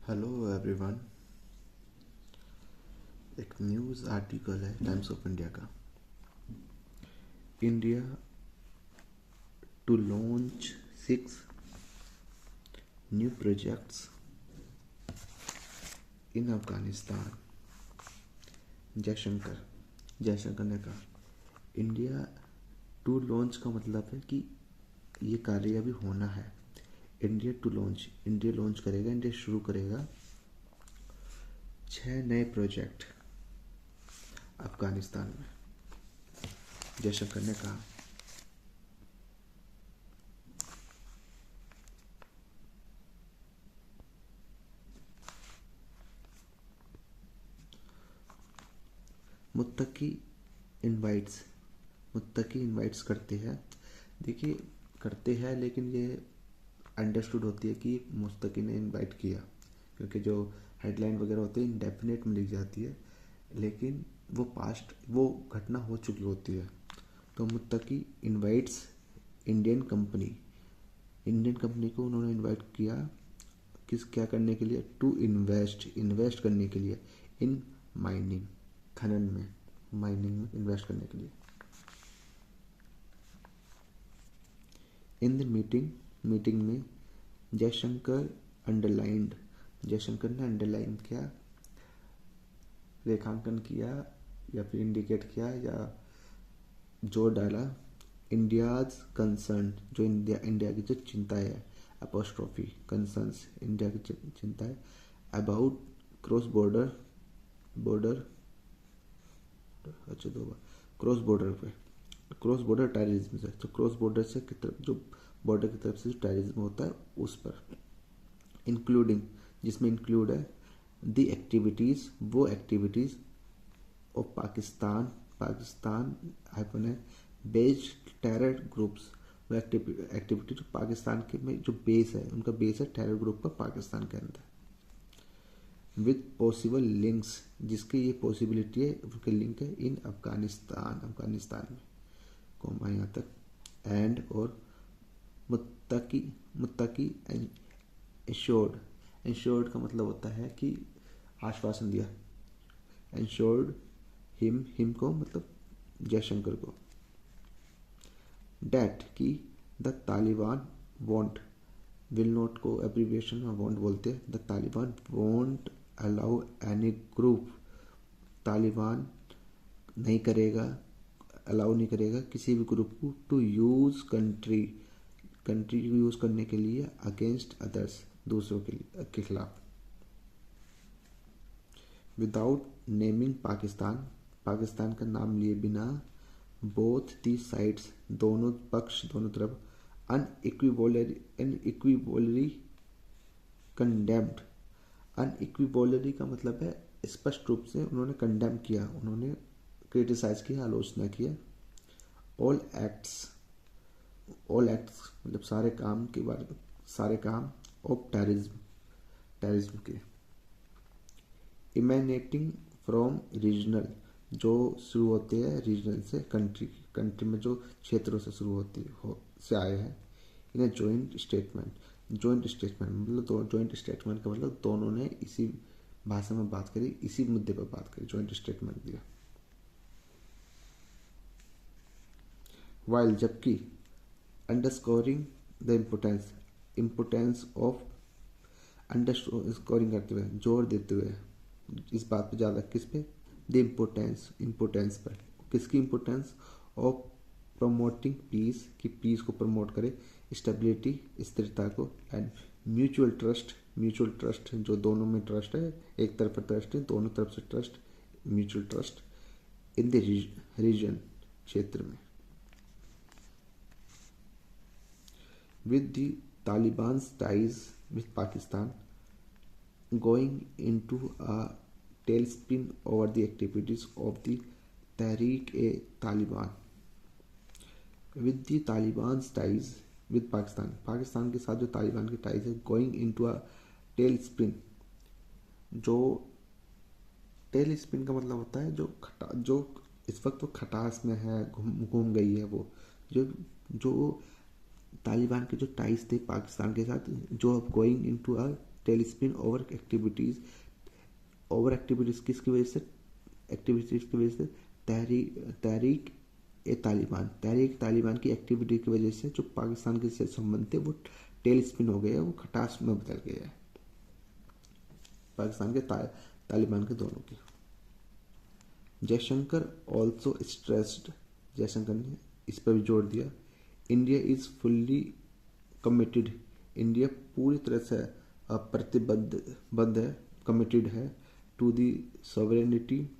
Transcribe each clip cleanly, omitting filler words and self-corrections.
Hello everyone. एक news article है Times of India का। India to launch 6 new projects in Afghanistan. Jaishankar ने कहा इंडिया टू लॉन्च का मतलब है कि ये कार्य अभी होना है। India to launch, India launch करेगा, इंडिया शुरू करेगा 6 नए प्रोजेक्ट अफगानिस्तान में, जयशंकर ने कहा। मुत्तकी इनवाइट्स करते हैं। देखिए, करते हैं, लेकिन ये अंडरस्टूड होती है कि मुत्तकी ने इनवाइट किया, क्योंकि जो हेडलाइन वगैरह होती है इंडेफिनेट में लिख जाती है, लेकिन वो घटना हो चुकी होती है। तो मुत्तकी इनवाइट्स इंडियन कंपनी को उन्होंने इनवाइट किया क्या करने के लिए? टू इन्वेस्ट करने के लिए इन माइनिंग, खनन में, माइनिंग में इन्वेस्ट करने के लिए। इन द मीटिंग में जयशंकर ने अंडरलाइन किया, रेखांकन किया या फिर इंडिकेट किया या जोर डाला इंडियाज कंसर्न, जो इंडिया की जो चिंता है, अपोस्ट्रोफी कंसर्न्स, इंडिया की चिंता है अबाउट क्रॉस बॉर्डर अच्छा, 2 बार क्रॉस बॉर्डर टेररिज्म से, तो क्रॉस बॉर्डर से की तरफ, जो बॉर्डर की तरफ से जो टेररिज्म होता है उस पर, इंक्लूडिंग, जिसमें इंक्लूड है वो एक्टिविटीज़ ऑफ पाकिस्तान है बेस्ड टेरर ग्रुप्स, वो एक्टिविटी जो पाकिस्तान के में जो बेस है, उनका बेस है टेरर ग्रुप का पाकिस्तान के अंदर, विद पॉसिबल लिंक्स, जिसकी ये पॉसिबिलिटी है, उनके लिंक है इन अफगानिस्तान में, कोमा यहाँ तक, एंड और मुत्तकी इंश्योर्ड का मतलब होता है कि आश्वासन दिया, इंश्योर्ड हिम को मतलब जयशंकर को, डेट कि the Taliban want, will not को एब्रीविएशन में वॉन्ट बोलते हैं, the Taliban won't allow any group, Taliban allow नहीं करेगा किसी भी ग्रुप को टू यूज़ कंट्री को यूज़ करने के लिए अगेंस्ट अदर्स, दूसरों के खिलाफ, विदाउट नेमिंग पाकिस्तान का नाम लिए बिना, बोथ दी साइड्स, दोनों तरफ, अनइक्विवोलरी कंडेम्ड, अनइक्विवोलरी का मतलब है स्पष्ट रूप से उन्होंने कंडेम किया, उन्होंने क्रिटिसाइज किया, आलोचना किया, ऑल एक्ट्स मतलब सारे काम ऑफ टेररिज्म के, इमेनेटिंग फ्रॉम रीजनल, जो शुरू होते हैं रीजनल से, कंट्री में जो क्षेत्रों से शुरू होती हो से आए हैं, इन जॉइंट स्टेटमेंट मतलब जॉइंट स्टेटमेंट का मतलब दोनों ने इसी भाषा में बात करी, इसी मुद्दे पर बात करी, जॉइंट स्टेटमेंट दिया। वाइल, जबकि अंडरस्कोरिंग द इम्पोर्टेंस ऑफ, अंडरस्कोरिंग करते हुए, जोर देते हुए इस बात पे ज़्यादा, किस पे? द इम्पोर्टेंस पर, किसकी इम्पोर्टेंस? ऑफ प्रमोटिंग पीस, कि पीस को प्रमोट करे, स्टेबिलिटी, स्थिरता को, एंड म्यूचुअल ट्रस्ट, जो दोनों में ट्रस्ट है, एक तरफ ट्रस्ट है, दोनों तरफ से trust, mutual trust in the region, क्षेत्र में, with the Taliban's ties with Pakistan going into a tailspin over the activities of the Tehreek-e-Taliban. With the Taliban's ties with Pakistan के साथ जो तालिबान की टाइज है, going into a tailspin, जो tailspin का मतलब होता है जो इस वक्त वो खटास में है, घूम गई है, वो जो तालिबान के जो टाइज थे पाकिस्तान के साथ, जो अब going into a tailspin over activities किसकी वजह से, एक्टिविटीज़ की वजह से तहरीक तहरीक तालिबान की एक्टिविटी की वजह से जो पाकिस्तान के से संबंध थे वो टेल स्पिन हो गया, वो खटास में बदल गया है पाकिस्तान के तालिबान के दोनों की। जयशंकर ऑल्सो स्ट्रेस्ड, जयशंकर ने इस पर भी जोर दिया, India is fully committed, India पूरी तरह से प्रतिबद्ध है, कमिटेड है to the sovereignty,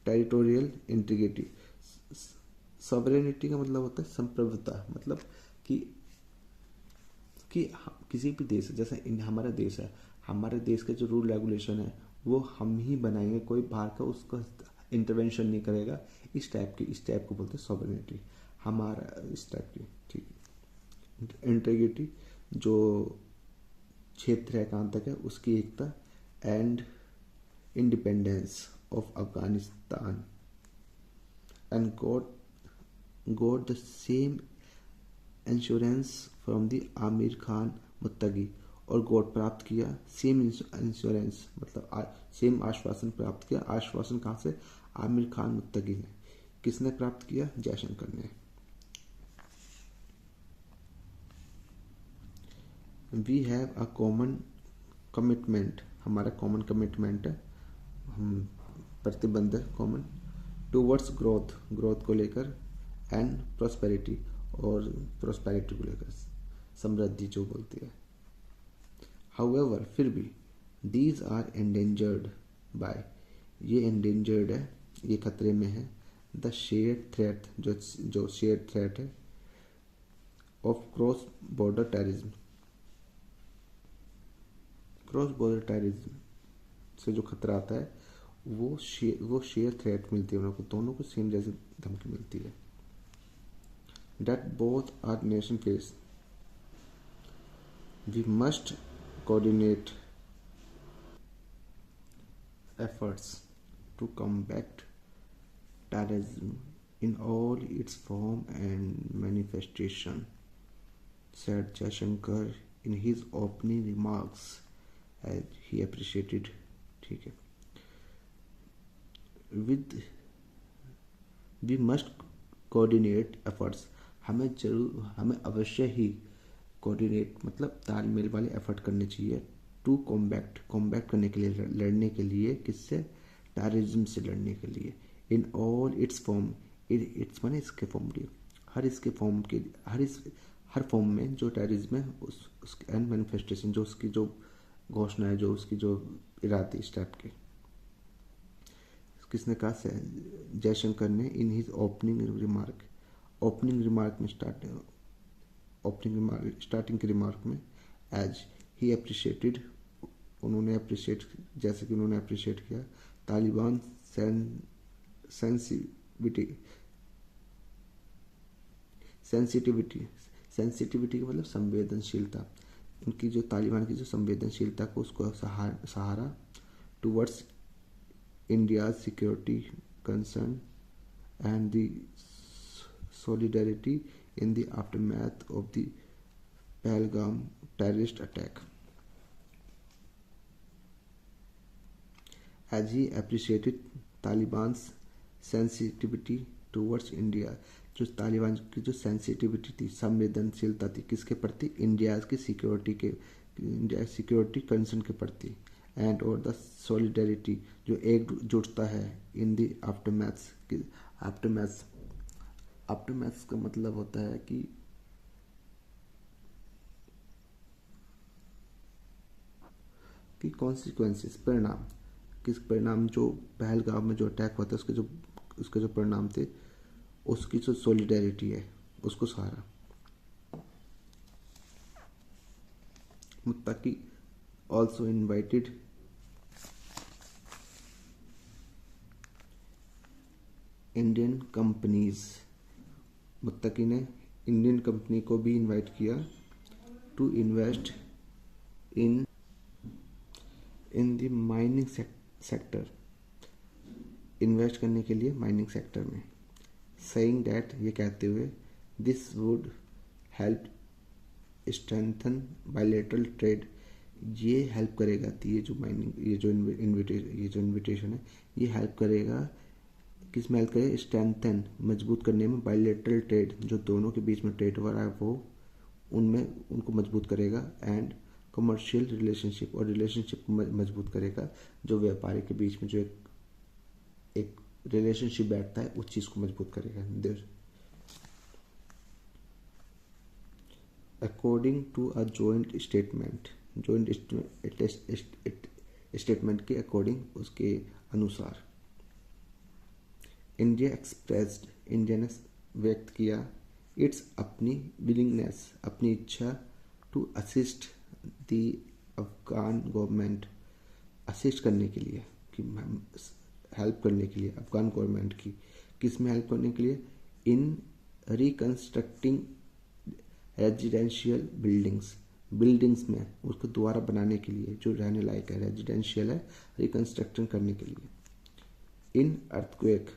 territorial integrity. Sovereignty का मतलब होता है संप्रभुता, मतलब कि किसी भी देश, जैसे हमारा देश है, हमारे देश के जो रूल रेगुलेशन है वो हम ही बनाएंगे, कोई बाहर का उसका इंटरवेंशन नहीं करेगा, इस टाइप को बोलते हैं सॉवरेनिटी, हमारा इस टाइप की, ठीक है। इंटीग्रिटी जो क्षेत्र है कहाँ तक है उसकी एकता, and independence of Afghanistan, and got the same insurance from the Amir Khan Muttaqi, और गॉड प्राप्त किया सेम इंश्योरेंस, मतलब सेम आश्वासन प्राप्त किया। आश्वासन कहाँ से, आमिर खान मुत्तगी ने। किसने प्राप्त किया, जयशंकर ने। We have a common commitment, हमारा कॉमन कमिटमेंट है, हम प्रतिबंध है कॉमन, टूवर्ड्स ग्रोथ को लेकर, एंड प्रॉस्पेरिटी, और प्रॉस्पेरिटी को लेकर, समृद्धि जो बोलती है। हाउएवर, फिर भी, दीज आर एंडेंजर्ड बाय, ये एंडेंजर्ड है, ये खतरे में है, द शेयर थ्रेट, जो शेयर थ्रेट है, of cross border terrorism, cross border terrorism से जो खतरा आता है वो शेयर थ्रेट मिलती है, उनको दोनों को सेम जैसे धमकी मिलती है। That both our nation face, we must coordinate efforts to combat terrorism in all its form and manifestation, said Jaishankar in his opening remarks, as he appreciated, ठीक है, we must coordinate efforts, हमें अवश्य ही coordinate मतलब तालमेल वाले effort करने चाहिए, to combat करने के लिए, लड़ने के लिए, किससे, टेररिज्म से लड़ने के लिए, in all it's form, it's माने इसके फॉर्म की, हर फॉर्म में जो टेररिज्म है उसके एंड मैनिफेस्टेशन, जो उसकी जो घोषणा है, जो उसकी जो इरादे इस टाइप के। किसने कहा, जयशंकर ने, इन हिज ओपनिंग रिमार्क में स्टार्टिंग के रिमार्क में, एज ही अप्रिशिएटेड, उन्होंने अप्रिशिएट, जैसे कि उन्होंने अप्रिशिएट किया, तालिबान सेंसिटिविटी का मतलब संवेदनशीलता, उनकी जो तालिबान की जो संवेदनशीलता को उसको सहारा towards India security concern and the solidarity in the aftermath of the Pahalgam terrorist attack. As he appreciated Taliban's sensitivity towards India, जो तालिबान की जो सेंसिटिविटी थी, संवेदनशीलता थी, किसके प्रति, इंडिया की सिक्योरिटी कंसर्न के प्रति, एंड और द सॉलिडरिटी, जो एकजुटता है, इन द आफ्टरमैथ्स का मतलब होता है कि कॉन्सिक्वेंसेस, परिणाम, किस परिणाम, जो पहलगाम में जो अटैक हुआ था उसके जो परिणाम थे, उसकी जो सॉलिडरिटी है उसको सहारा। Muttaqi also invited Indian companies, Muttaqi ने इंडियन कंपनी को भी इनवाइट किया, to invest in the mining sector, invest करने के लिए माइनिंग सेक्टर में, सेइंग दैट, ये कहते हुए, this would help strengthen bilateral trade, ये हेल्प करेगा। ये जो माइनिंग ये जो इन्विटेशन है ये हेल्प करेगा, किस में हेल्प करेगा, स्ट्रेंथन मजबूत करने में बायलैटरल ट्रेड, जो दोनों के बीच में ट्रेड हो रहा है वो उनमें उनको मजबूत करेगा। एंड कमर्शियल रिलेशनशिप, और रिलेशनशिप को मजबूत करेगा, जो व्यापारी के बीच में जो एक रिलेशनशिप बैठता है उस चीज़ को मजबूत करेगा। According to a joint statement के अकॉर्डिंग, उसके अनुसार, इंडिया ने व्यक्त किया इट्स अपनी विलिंगनेस, अपनी इच्छा to assist the Afghan government, assist करने के लिए, कि हेल्प करने के लिए अफगान गवर्नमेंट की, किस में हेल्प करने के लिए, इन रिकंस्ट्रक्टिंग रेजिडेंशियल बिल्डिंग्स में उसको दोबारा बनाने के लिए, जो रहने लायक है, रेजिडेंशियल है, रिकंस्ट्रक्शन करने के लिए। इन अर्थक्वेक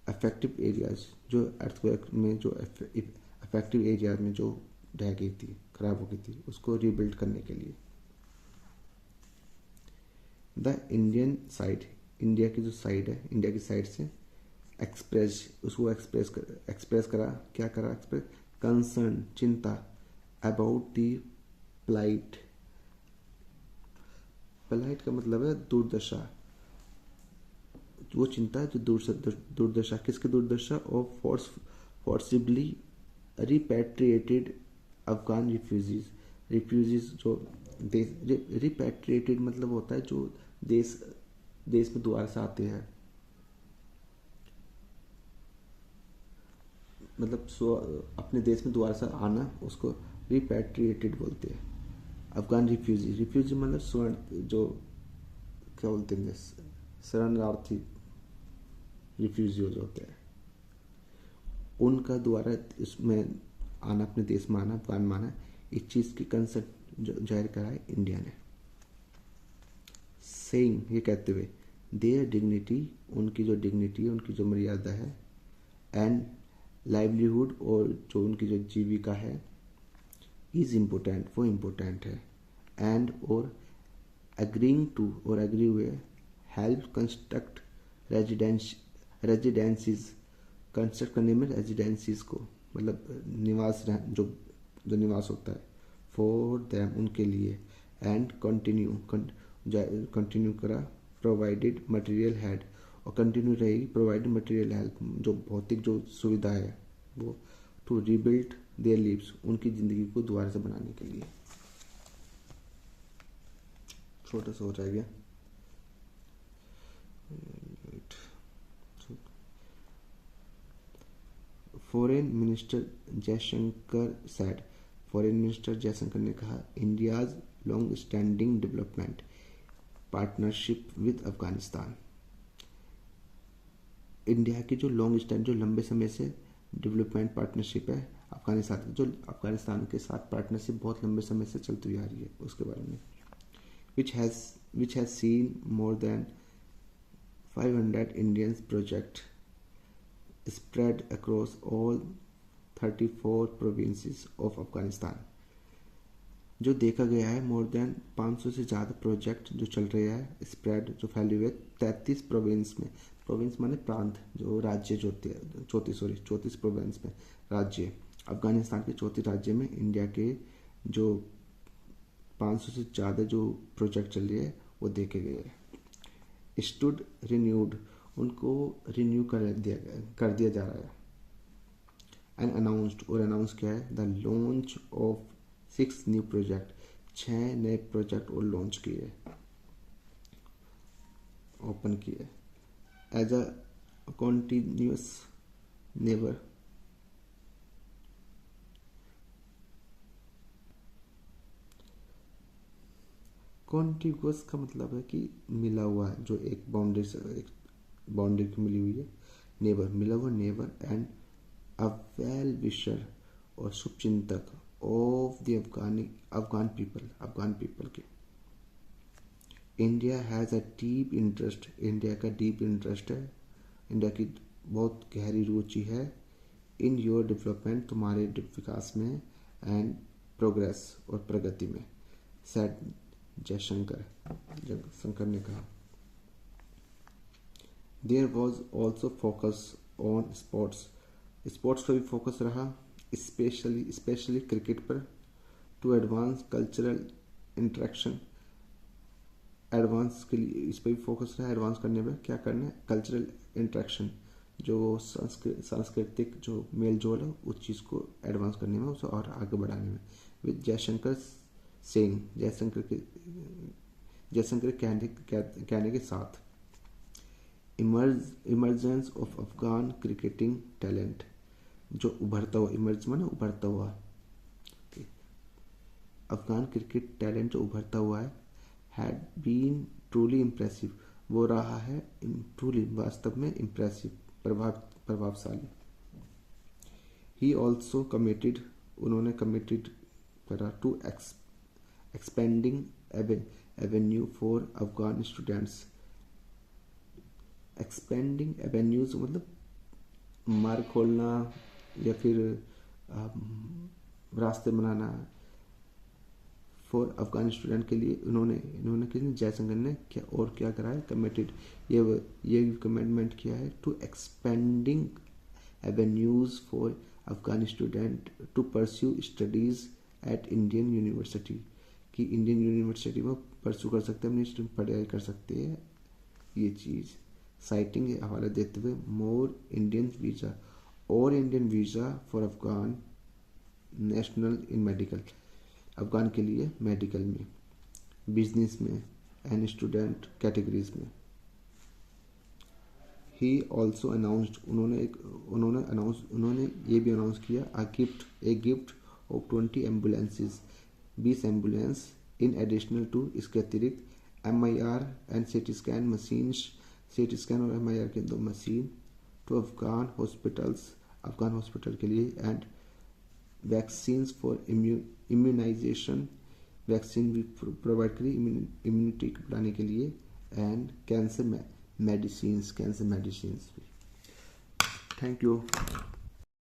अफेक्टिव एरियाज, जो अर्थक्वेक में जो अफेक्टिव एरिया में जो ढह गई थी, खराब हो गई थी, उसको रीबिल्ड करने के लिए। द इंडियन साइड, इंडिया की जो साइड है, इंडिया की साइड से उसको एक्सप्रेस करा, क्या करा एक्सप्रेस, कंसर्न, चिंता, अबाउट दी प्लाइट का मतलब है दुर्दशा, वो चिंता है जो दुर्दशा, किसकी दुर्दशा, ऑफ फोर्सिबली रिपैट्रिएटेड अफगान रिफ्यूजीज जो रिपैट्रिएटेड मतलब होता है जो देश में दोबारा से आते हैं, मतलब अपने देश में दोबारा से आना, उसको रिपैट्रिएटेड बोलते हैं। अफगान रिफ्यूजी मतलब स्वर्ण, जो क्या बोलते हैं, शरणार्थी रिफ्यूजी जो होते हैं, उनका दोबारा इसमें आना, अपने देश में आना, अफगान में आना, इस चीज़ की कंसर्न जाहिर करा है इंडिया ने। सेइंग, ये कहते हुए, देयर डिग्निटी, उनकी जो डिग्निटी है, उनकी जो मर्यादा है, एंड लाइवलीहुड, और जो उनकी जो जीविका है, इज इम्पोर्टेंट, वो इम्पोर्टेंट है, एंड और एग्रीइंग टू, और एग्री हुए, हेल्प कंस्ट्रक्ट रेजिडेंसीज, कंस्ट्रक्ट करने में रेजिडेंसीज को, मतलब निवास, जो निवास होता है, फॉर देम, उनके लिए, एंड कंटिन्यू करा, प्रोवाइडेड मटेरियल हेल्प, और कंटिन्यू रहेगी प्रोवाइडेड मटेरियल हेल्प, जो भौतिक जो सुविधा है वो, टू रीबिल्ड देयर लिव्स, उनकी ज़िंदगी को दोबारा से बनाने के लिए। छोटा सा हो जाएगा। Foreign minister Jaishankar said, foreign minister Jaishankar ने कहा, India's long standing development partnership with Afghanistan, India की जो लॉन्ग स्टैंड, जो लंबे समय से डेवलपमेंट पार्टनरशिप है अफगानिस्तान, जो अफगानिस्तान के साथ पार्टनरशिप बहुत लंबे समय से चलती हुई आ रही है, उसके बारे में, which has seen more than 500 Indian projects spread across all 34 provinces of Afghanistan, जो देखा गया है मोर देन 500 से ज़्यादा प्रोजेक्ट जो चल रहे हैं, स्प्रेड, जो फैले हुए 33 प्रोविंस में, प्रोविंस माने प्रांत, जो राज्य जो होते हैं, 34 प्रोविंस में राज्य, अफगानिस्तान के 34 राज्य में इंडिया के जो 500 से ज़्यादा जो प्रोजेक्ट चल रहे हैं वो देखे गए हैं। स्टूड रिन्यूड, उनको रिन्यू कर दिया जा रहा है। एंड अनाउंस्ड, और अनाउंस किया है, the launch of 6 new project, 6 नए प्रोजेक्ट और लॉन्च किए, ओपन किए, as a continuous neighbour, contiguous का मतलब है कि मिला हुआ है, जो एक बाउंड्री से एक बाउंड्री की मिली हुई है, नेबर, मिला हुआ neighbour, and a well wisher, और शुभचिंतक, ऑफ द अफगान पीपल के। India has a deep interest, India का डीप इंटरेस्ट है, इंडिया की बहुत गहरी रुचि है, इन योर डेवलपमेंट, तुम्हारे विकास में, एंड प्रोग्रेस और प्रगति में, सेड जयशंकर ने कहा। There was also focus on sports पर भी फोकस रहा, स्पेशली क्रिकेट पर, to advance cultural interaction, advance के लिए इस पर भी फोकस रहा, एडवांस करने में क्या करना है, कल्चरल इंटरेक्शन, जो सांस्कृतिक जो मेल जोल है उस चीज़ को एडवांस करने में, उसे और आगे बढ़ाने में, विद जयशंकर सेइंग, जयशंकर कहने के साथ, emergence of Afghan cricketing talent, जो उभरता हुआ, इमर्ज माने उभरता हुआ, अफगान क्रिकेट टैलेंट जो उभरता हुआ है, हैड बीन ट्रूली इम्प्रेसिव, वो रहा है ट्रूली वास्तव में इम्प्रेसिव, प्रभावशाली। ही ऑल्सो कमिटेड, उन्होंने कमिटेड करा to expanding avenue for Afghan students, expanding avenues मतलब मार्ग खोलना या फिर रास्ते बनाना फॉर अफगान स्टूडेंट के लिए, इन्होंने जयशंकर ने क्या करा है, कमिटेड, ये कमिटमेंट किया है to expanding avenues for Afghan student to pursue studies at Indian university, कि इंडियन यूनिवर्सिटी में परस्यू कर सकते हैं, अपनी पढ़ाई कर सकते हैं, ये चीज़ साइटिंग हवाला देते हुए, मोर इंडियन वीज़ा, और Indian visa for Afghan national in medical, Afghan के लिए मेडिकल में, बिजनेस में एंड स्टूडेंट कैटेगरीज में। ही ऑल्सो अनाउंस्ड, उन्होंने ये भी अनाउंस किया, a gift of 20 ambulances, 20 ambulance in additional to, इसके अतिरिक्त MIR and CT scan machines, CT scan और MIR के 2 machine, to Afghan hospitals, Afghan hospital के लिए, and vaccines for immunization, vaccine भी प्रोवाइड करी इम्यूनिटी बढ़ाने के लिए, एंड कैंसर मेडिसिन भी। Thank you.